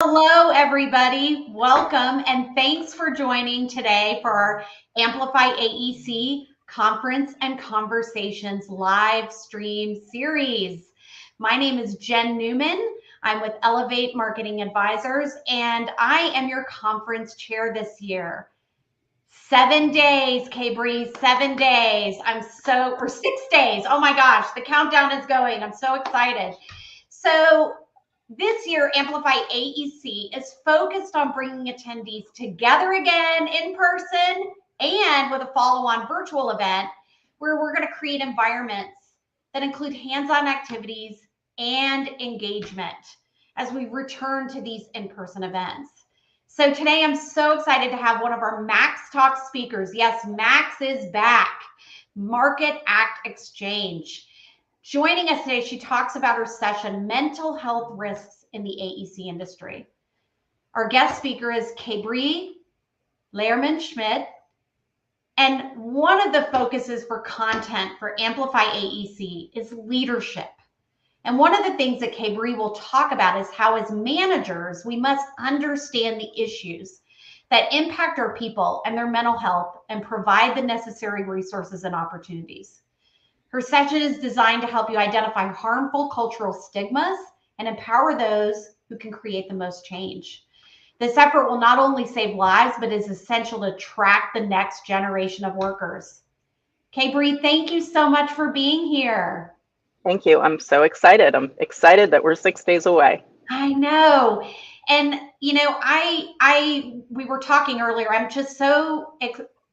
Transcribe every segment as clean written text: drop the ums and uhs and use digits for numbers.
Hello, everybody. Welcome and thanks for joining today for our Amplify AEC Conference and Conversations live stream series. My name is Jen Newman. I'm with Elevate Marketing Advisors, and I am your conference chair this year. 7 days, Kabri, 7 days. Or 6 days. Oh my gosh, the countdown is going. I'm so excited. So this year, Amplify AEC is focused on bringing attendees together again in person and with a follow-on virtual event where we're going to create environments that include hands-on activities and engagement as we return to these in-person events. So today I'm so excited to have one of our Max Talk speakers. Yes, Max is back. Market Act Exchange. Joining us today, she talks about her session, Mental Health Risks in the AEC Industry. Our guest speaker is Kabri Lehman Schmid. And one of the focuses for content for Amplify AEC is leadership. And one of the things that Kabri will talk about is how as managers, we must understand the issues that impact our people and their mental health and provide the necessary resources and opportunities. Her session is designed to help you identify harmful cultural stigmas and empower those who can create the most change. This effort will not only save lives, but is essential to attract the next generation of workers. Kabri, thank you so much for being here. Thank you. I'm so excited. I'm excited that we're 6 days away. I know. And, we were talking earlier. I'm just so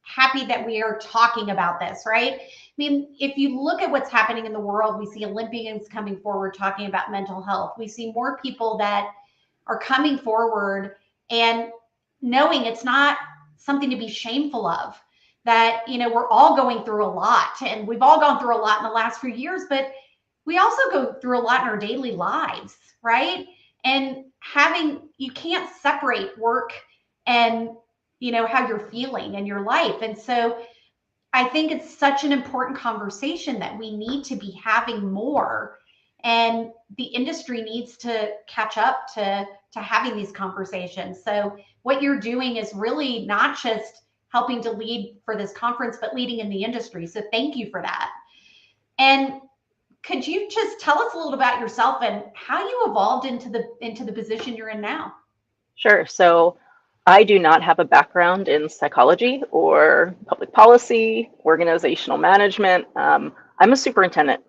happy that we are talking about this, right? I mean, if you look at what's happening in the world, we see Olympians coming forward talking about mental health. We see more people that are coming forward and knowing it's not something to be shameful of, that, we're all going through a lot, and we've all gone through a lot in the last few years, but we also go through a lot in our daily lives, right? And you can't separate work and, how you're feeling in your life. And so I think it's such an important conversation that we need to be having more. And the industry needs to catch up to having these conversations. So what you're doing is really not just helping to lead for this conference, but leading in the industry. So thank you for that. And could you just tell us a little about yourself and how you evolved into the position you're in now? Sure. So I do not have a background in psychology or public policy, organizational management. I'm a superintendent,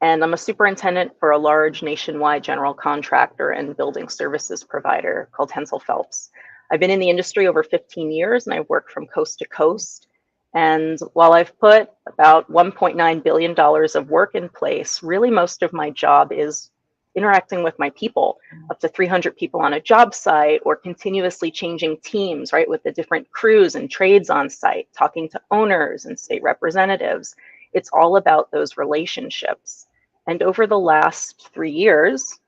and I'm a superintendent for a large nationwide general contractor and building services provider called Hensel Phelps. I've been in the industry over 15 years, and I've worked from coast to coast. And while I've put about $1.9 billion of work in place, really most of my job is interacting with my people, up to 300 people on a job site, or continuously changing teams, right, with the different crews and trades on site, talking to owners and state representatives. It's all about those relationships. And over the last 3 years,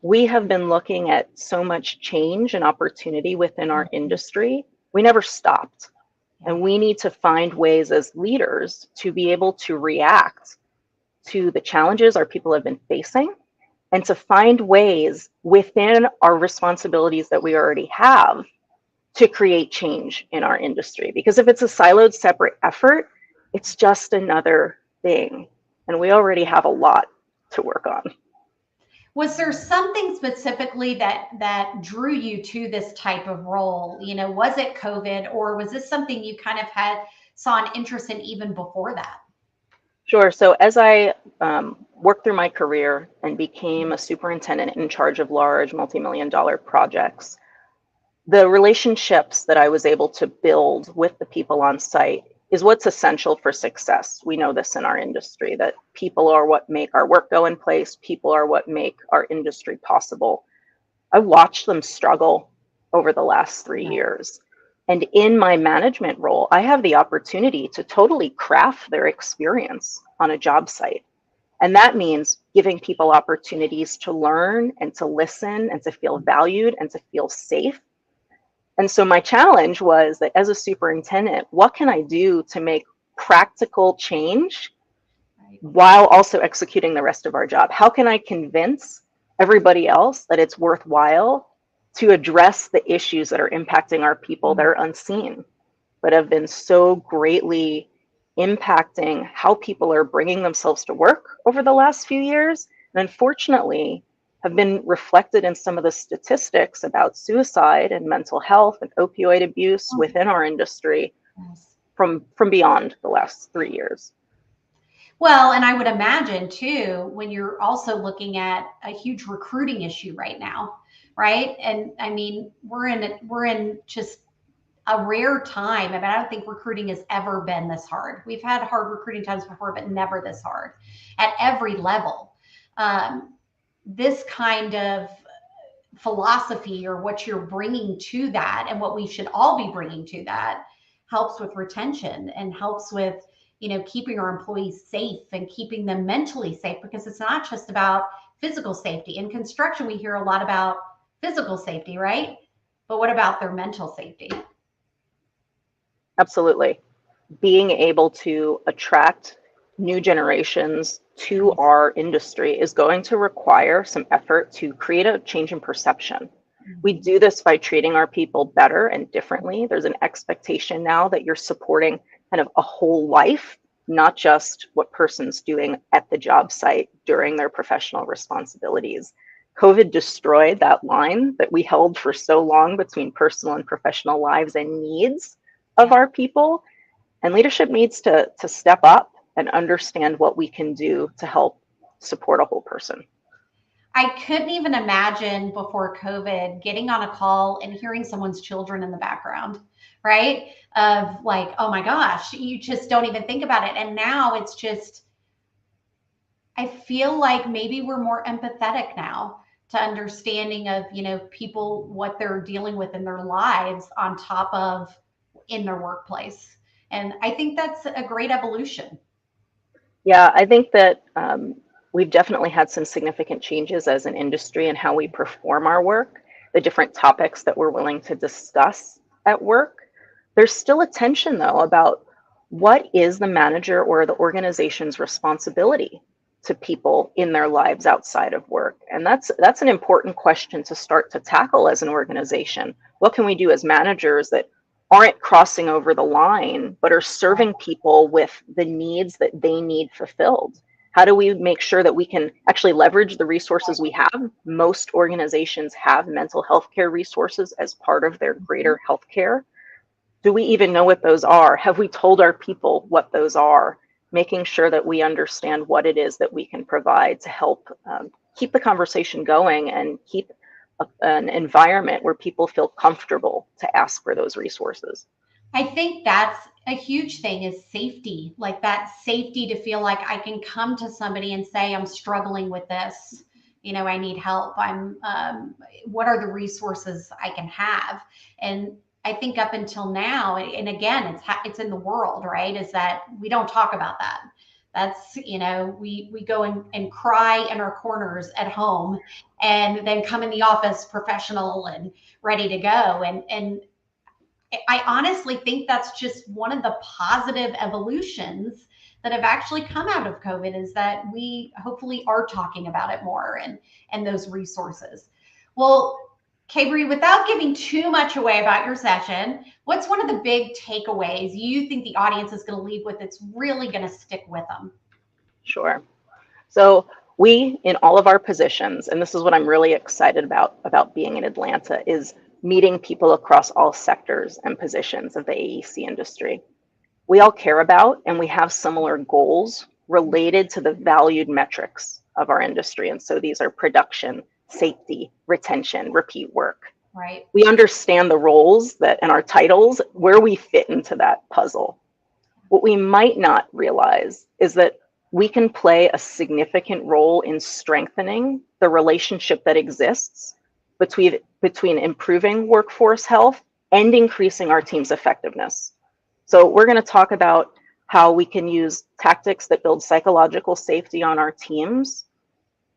we have been looking at so much change and opportunity within our industry. We never stopped. And we need to find ways as leaders to be able to react to the challenges our people have been facing, and to find ways within our responsibilities that we already have to create change in our industry. Because if it's a siloed, separate effort, it's just another thing. And we already have a lot to work on. Was there something specifically that drew you to this type of role? Was it COVID, or was this something you kind of saw an interest in even before that? Sure. So as I worked through my career and became a superintendent in charge of large multi-million-dollar projects, the relationships that I was able to build with the people on site is what's essential for success. We know this in our industry, that people are what make our work go in place. People are what make our industry possible. I watched them struggle over the last 3 years. And in my management role, I have the opportunity to totally craft their experience on a job site. And that means giving people opportunities to learn and to listen and to feel valued and to feel safe. And so my challenge was that as a superintendent, what can I do to make practical change while also executing the rest of our job? How can I convince everybody else that it's worthwhile to address the issues that are impacting our people that are unseen, but have been so greatly impacting how people are bringing themselves to work over the last few years, and unfortunately have been reflected in some of the statistics about suicide and mental health and opioid abuse within our industry from beyond the last 3 years. Well, and I would imagine too, when you're also looking at a huge recruiting issue right now, right? And I mean, we're in just a rare time. I mean, I don't think recruiting has ever been this hard. We've had hard recruiting times before, but never this hard at every level. This kind of philosophy, or what you're bringing to that, and what we should all be bringing to that, helps with retention and helps with, keeping our employees safe and keeping them mentally safe, because it's not just about physical safety. In construction, we hear a lot about physical safety, right? But what about their mental safety? Absolutely. Being able to attract new generations to our industry is going to require some effort to create a change in perception. We do this by treating our people better and differently. There's an expectation now that you're supporting kind of a whole life, not just what person's doing at the job site during their professional responsibilities. COVID destroyed that line that we held for so long between personal and professional lives and needs of our people. And leadership needs to step up and understand what we can do to help support a whole person. I couldn't even imagine before COVID getting on a call and hearing someone's children in the background, right? Of like, oh my gosh, you just don't even think about it. And now it's just, I feel like maybe we're more empathetic now to understanding of, people, what they're dealing with in their lives on top of in their workplace. And I think that's a great evolution. Yeah, I think that we've definitely had some significant changes as an industry in how we perform our work, the different topics that we're willing to discuss at work. There's still a tension, though, about what is the manager or the organization's responsibility to people in their lives outside of work. And that's an important question to start to tackle as an organization. What can we do as managers that aren't crossing over the line, but are serving people with the needs that they need fulfilled? How do we make sure that we can actually leverage the resources we have? Most organizations have mental health care resources as part of their greater healthcare. Do we even know what those are? Have we told our people what those are? Making sure that we understand what it is that we can provide to help keep the conversation going and keep an environment where people feel comfortable to ask for those resources. I think that's a huge thing, is safety, like that safety to feel like I can come to somebody and say, I'm struggling with this. I need help. What are the resources I can have? And I think up until now, and again, it's in the world, right? Is that we don't talk about that. That's, we go and cry in our corners at home and then come in the office professional and ready to go. And I honestly think that's just one of the positive evolutions that have actually come out of COVID, is that we hopefully are talking about it more and those resources. Well, Kabri, without giving too much away about your session, what's one of the big takeaways you think the audience is going to leave with that's really going to stick with them? Sure. So we, in all of our positions, and this is what I'm really excited about being in Atlanta, is meeting people across all sectors and positions of the AEC industry. We all care about and we have similar goals related to the valued metrics of our industry. And so these are production, safety, retention, repeat work. Right. We understand the roles that and our titles, where we fit into that puzzle. What we might not realize is that we can play a significant role in strengthening the relationship that exists between improving workforce health and increasing our team's effectiveness. So we're going to talk about how we can use tactics that build psychological safety on our teams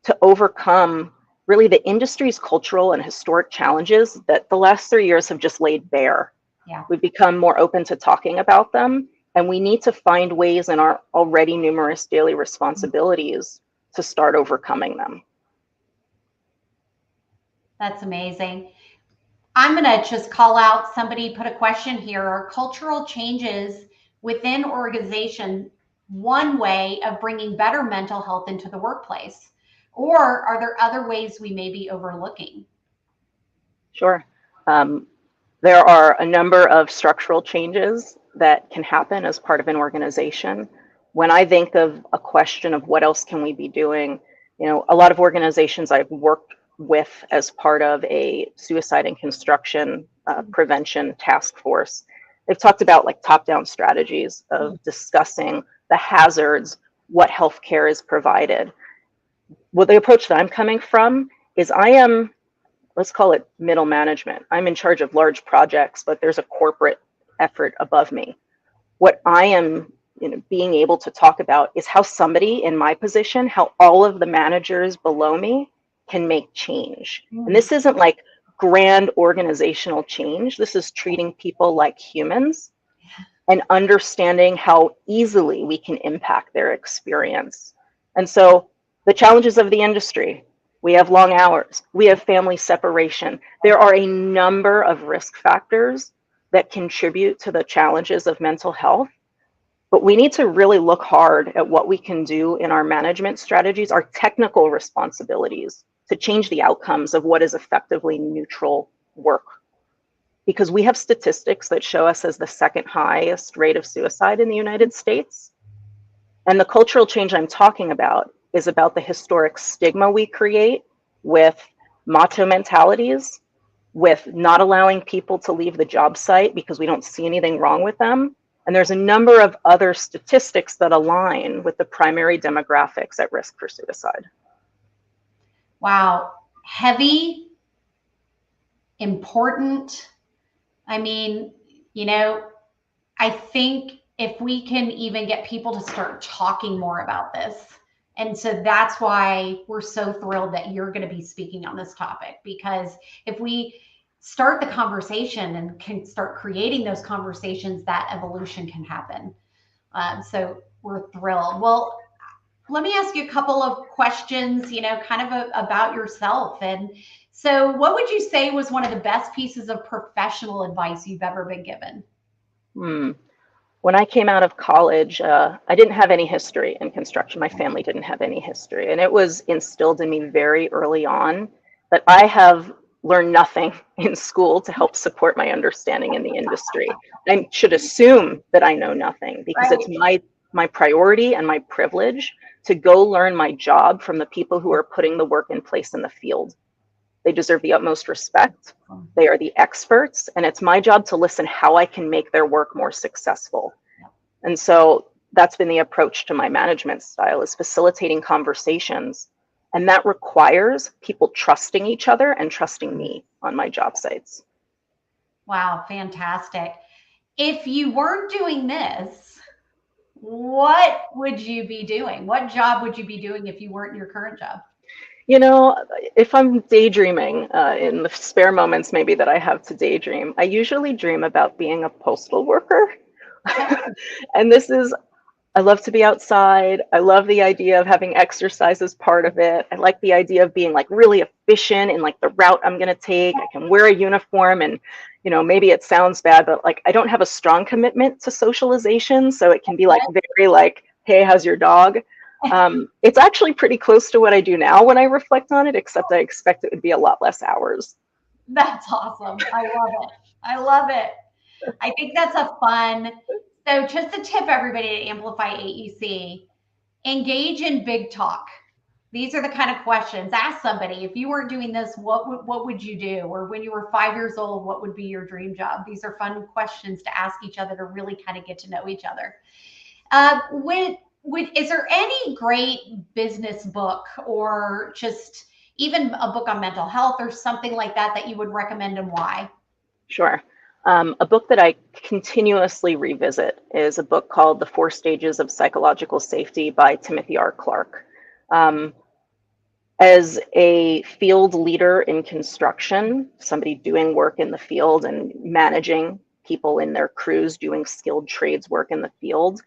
to overcome really the industry's cultural and historic challenges that the last 3 years have just laid bare. Yeah. We've become more open to talking about them, and we need to find ways in our already numerous daily responsibilities to start overcoming them. That's amazing. I'm going to just call out, somebody put a question here. Are cultural changes within organization one way of bringing better mental health into the workplace? Or are there other ways we may be overlooking? Sure. There are a number of structural changes that can happen as part of an organization. When I think of a question of what else can we be doing, a lot of organizations I've worked with as part of a suicide and construction prevention task force, they've talked about like top-down strategies of discussing the hazards, what healthcare is provided. Well, the approach that I'm coming from is I am, let's call it middle management. I'm in charge of large projects, but there's a corporate effort above me. What I am being able to talk about is how somebody in my position, how all of the managers below me can make change. And this isn't like grand organizational change. This is treating people like humans and understanding how easily we can impact their experience. And so the challenges of the industry, we have long hours, we have family separation. There are a number of risk factors that contribute to the challenges of mental health, but we need to really look hard at what we can do in our management strategies, our technical responsibilities to change the outcomes of what is effectively neutral work. Because we have statistics that show us as the second highest rate of suicide in the United States. And the cultural change I'm talking about is about the historic stigma we create with macho mentalities, with not allowing people to leave the job site because we don't see anything wrong with them. And there's a number of other statistics that align with the primary demographics at risk for suicide. Wow. Heavy, important. I mean, I think if we can even get people to start talking more about this. And so that's why we're so thrilled that you're going to be speaking on this topic, because if we start the conversation and can start creating those conversations, that evolution can happen. So we're thrilled. Well, let me ask you a couple of questions, kind of about yourself. And so what would you say was one of the best pieces of professional advice you've ever been given? When I came out of college, I didn't have any history in construction. My family didn't have any history. And it was instilled in me very early on that I have learned nothing in school to help support my understanding in the industry. I should assume that I know nothing because it's my priority and my privilege to go learn my job from the people who are putting the work in place in the field. They deserve the utmost respect. They are the experts, and it's my job to listen how I can make their work more successful. And so that's been the approach to my management style, is facilitating conversations. And that requires people trusting each other and trusting me on my job sites. Wow, fantastic. If you weren't doing this, what would you be doing? What job would you be doing if you weren't in your current job? If I'm daydreaming in the spare moments maybe that I have to daydream, I usually dream about being a postal worker. And I love to be outside. I love the idea of having exercise as part of it. I like the idea of being like really efficient in like the route I'm going to take. I can wear a uniform and, maybe it sounds bad, but like I don't have a strong commitment to socialization. So it can be like very like, hey, how's your dog? It's actually pretty close to what I do now when I reflect on it, except I expect it would be a lot less hours. That's awesome. I love it. I love it. I think that's a fun. So just to tip everybody to Amplify AEC, engage in big talk. These are the kind of questions. Ask somebody, if you weren't doing this, what would you do? Or when you were 5 years old, what would be your dream job? These are fun questions to ask each other to really kind of get to know each other. Is there any great business book or just even a book on mental health or something like that you would recommend, and why? Sure. A book that I continuously revisit is a book called The 4 Stages of Psychological Safety by Timothy R. Clark. As a field leader in construction, somebody doing work in the field and managing people in their crews doing skilled trades work in the field,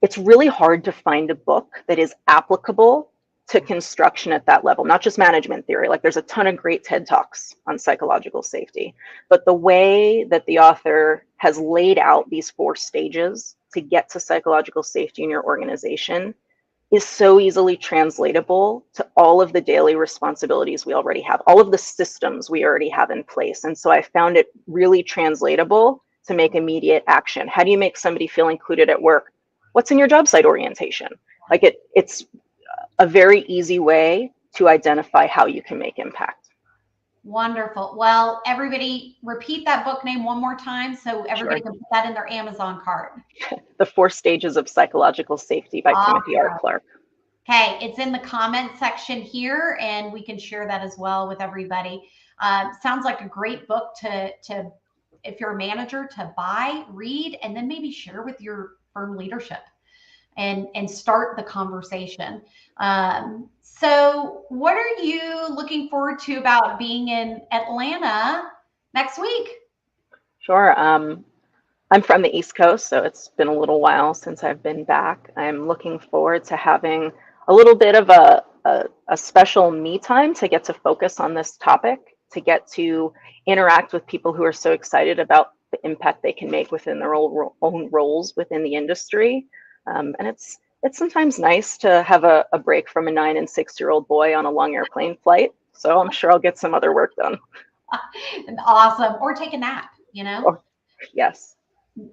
it's really hard to find a book that is applicable to construction at that level, not just management theory. Like there's a ton of great TED Talks on psychological safety, but the way that the author has laid out these 4 stages to get to psychological safety in your organization is so easily translatable to all of the daily responsibilities we already have, all of the systems we already have in place. And so I found it really translatable to make immediate action. How do you make somebody feel included at work? What's in your job site orientation? Like it's a very easy way to identify how you can make impact. Wonderful. Well, everybody repeat that book name one more time so everybody can put that in their Amazon cart. The 4 Stages of Psychological Safety by Timothy R. Clark. Okay, it's in the comment section here, and we can share that as well with everybody. Sounds like a great book to if you're a manager, to buy, read, and then maybe share with your firm leadership and start the conversation. So what are you looking forward to about being in Atlanta next week? Sure. I'm from the East Coast, so it's been a little while since I've been back. I'm looking forward to having a little bit of a special me time to get to focus on this topic, to get to interact with people who are so excited about the impact they can make within their own roles within the industry. And it's sometimes nice to have a break from a 9 and 6-year-old boy on a long airplane flight. So I'm sure I'll get some other work done. Awesome. Or take a nap, you know? Oh, yes.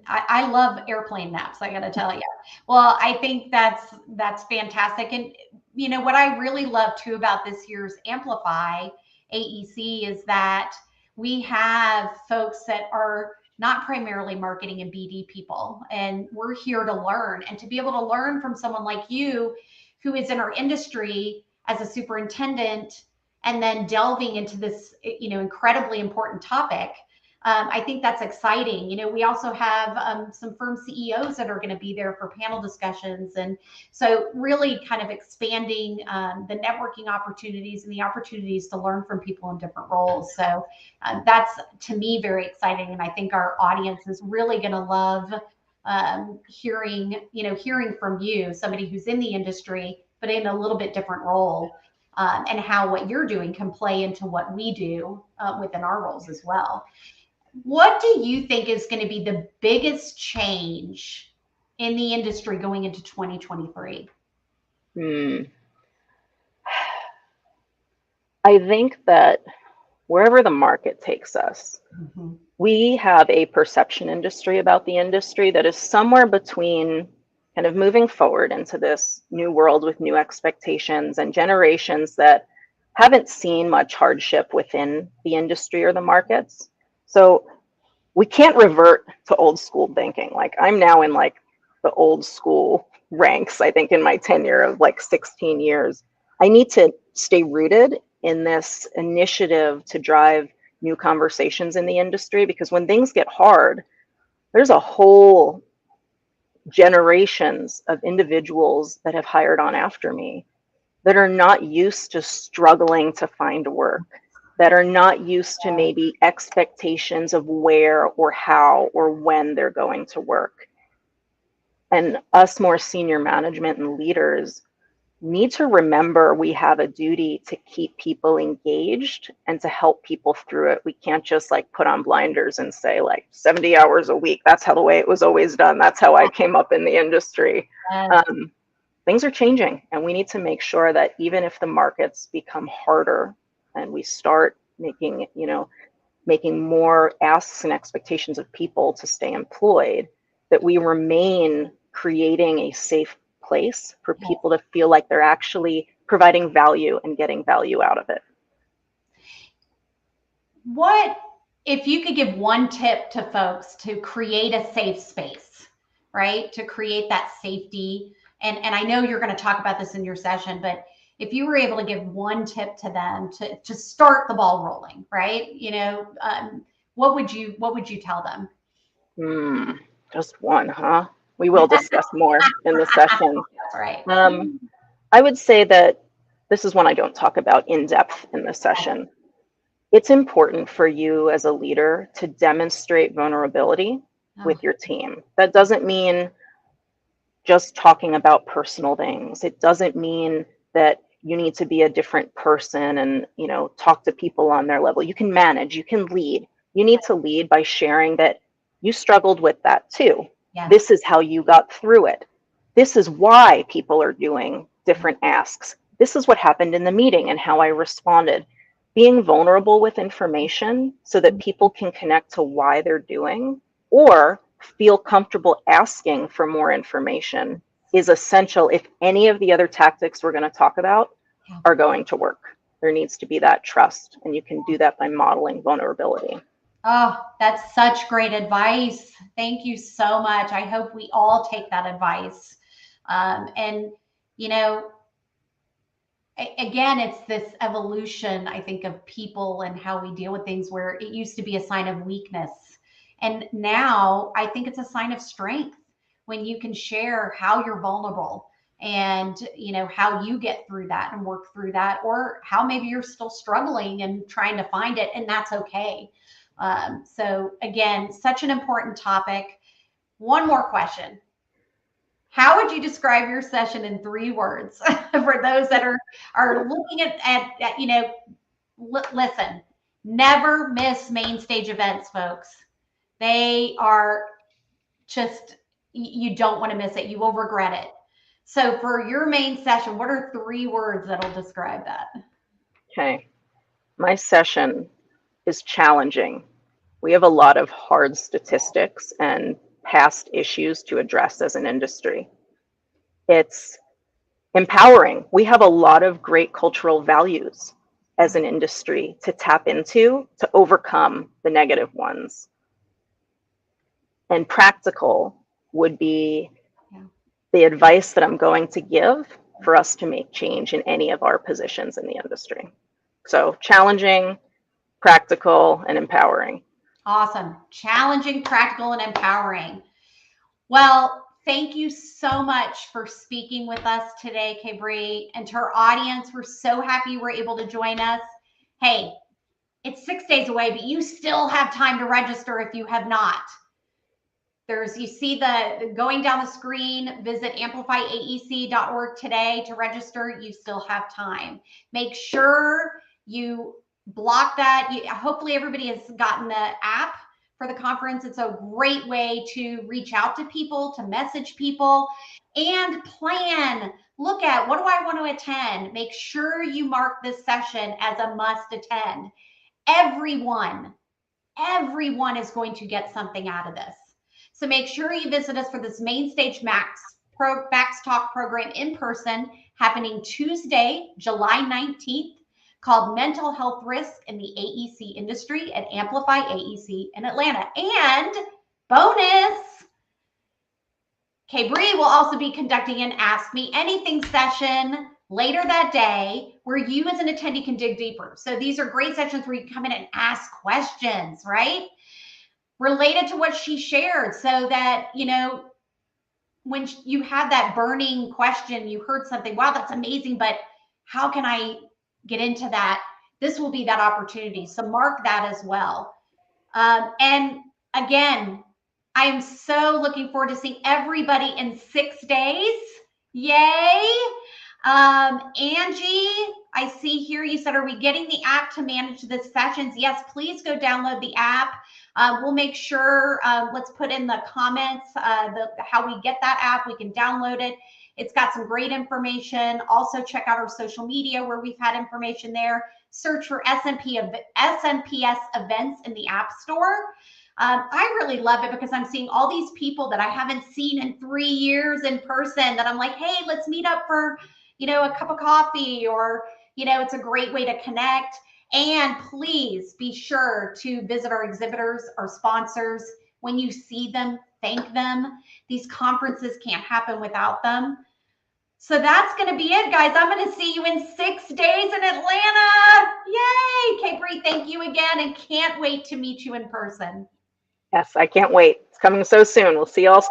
I love airplane naps, I got to tell you. Well, I think that's fantastic. And, you know, what I really love too about this year's Amplify AEC is that we have folks that are not primarily marketing and BD people, and we're here to learn, and to be able to learn from someone like you who is in our industry as a superintendent and then delving into this, you know, incredibly important topic. I think that's exciting. You know, we also have some firm CEOs that are going to be there for panel discussions. And so really kind of expanding the networking opportunities and the opportunities to learn from people in different roles. So that's, to me, very exciting. And I think our audience is really going to love hearing from you, somebody who's in the industry, but in a little bit different role, and how what you're doing can play into what we do within our roles as well. What do you think is going to be the biggest change in the industry going into 2023? I think that wherever the market takes us, we have a perception industry about the industry that is somewhere between kind of moving forward into this new world with new expectations and generations that haven't seen much hardship within the industry or the markets. So we can't revert to old school thinking. Like I'm now in like the old school ranks, I think in my tenure of like 16 years. I need to stay rooted in this initiative to drive new conversations in the industry, because when things get hard, there's a whole generations of individuals that have hired on after me that are not used to struggling to find work, that are not used to maybe expectations of where or how or when they're going to work. And us more senior management and leaders need to remember we have a duty to keep people engaged and to help people through it. We can't just like put on blinders and say like 70 hours a week. That's how the way it was always done. That's how I came up in the industry. Things are changing, and we need to make sure that even if the markets become harder and we start making more asks and expectations of people to stay employed, that we remain creating a safe place for people to feel like they're actually providing value and getting value out of it. What if you could give one tip to folks to create a safe space, right? To create that safety. And I know you're going to talk about this in your session, but if you were able to give one tip to them to start the ball rolling, right? You know, what would you tell them? Just one, huh? We will discuss more in the session. That's right. I would say that this is one I don't talk about in depth in the session. It's important for you as a leader to demonstrate vulnerability with your team. That doesn't mean just talking about personal things. It doesn't mean that you need to be a different person and, talk to people on their level. You can manage, you can lead. You need to lead by sharing that you struggled with that too. Yeah. This is how you got through it. This is why people are doing different asks. This is what happened in the meeting and how I responded. Being vulnerable with information so that people can connect to why they're doing or feel comfortable asking for more information is essential if any of the other tactics we're going to talk about are going to work. There needs to be that trust, and you can do that by modeling vulnerability. Oh, that's such great advice. Thank you so much. I hope we all take that advice. And, again, it's this evolution, I think, of people and how we deal with things where it used to be a sign of weakness. And now I think it's a sign of strength when you can share how you're vulnerable and how you get through that and work through that, or how maybe you're still struggling and trying to find it, and that's okay. So again, such an important topic. One more question. How would you describe your session in 3 words for those that are looking at listen, never miss main stage events, folks. They are just, you don't want to miss it. You will regret it. So for your main session, what are 3 words that'll describe that? Okay. My session is challenging. We have a lot of hard statistics and past issues to address as an industry. It's empowering. We have a lot of great cultural values as an industry to tap into to overcome the negative ones. And practical would be the advice that I'm going to give for us to make change in any of our positions in the industry. So challenging, practical, and empowering. Awesome. Challenging, practical, and empowering. Well, thank you so much for speaking with us today, Kabri. And to our audience, we're so happy you were able to join us. Hey, it's 6 days away, but you still have time to register if you have not. You see the going down the screen, visit amplifyaec.org today to register. You still have time. Make sure you block that. Hopefully everybody has gotten the app for the conference. It's a great way to reach out to people, to message people, and plan. Look at, what do I want to attend? Make sure you mark this session as a must attend. Everyone is going to get something out of this. So make sure you visit us for this Main Stage Max Talk program in person, happening Tuesday, July 19th, called Mental Health Risk in the AEC Industry at Amplify AEC in Atlanta. And bonus, Kabri will also be conducting an Ask Me Anything session later that day, where you as an attendee can dig deeper. So these are great sessions where you come in and ask questions, right? Related to what she shared, so that, when you have that burning question, you heard something, wow, that's amazing, but how can I get into that? This will be that opportunity. So mark that as well. And again, I am so looking forward to seeing everybody in 6 days. Yay. Angie, I see here you said, are we getting the app to manage the sessions? Yes, please go download the app. We'll make sure, let's put in the comments how we get that app. We can download it. It's got some great information. Also check out our social media where we've had information there. Search for FSMPS events in the App Store. I really love it because I'm seeing all these people that I haven't seen in 3 years in person that I'm like, hey, let's meet up for, a cup of coffee, or, it's a great way to connect. And please be sure to visit our exhibitors, our sponsors. When you see them, thank them. These conferences can't happen without them. So that's going to be it, guys. I'm going to see you in 6 days in Atlanta. Yay! Kabri, thank you again, and can't wait to meet you in person. Yes, I can't wait. It's coming so soon. We'll see y'all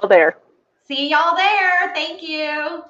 there. See y'all there. Thank you.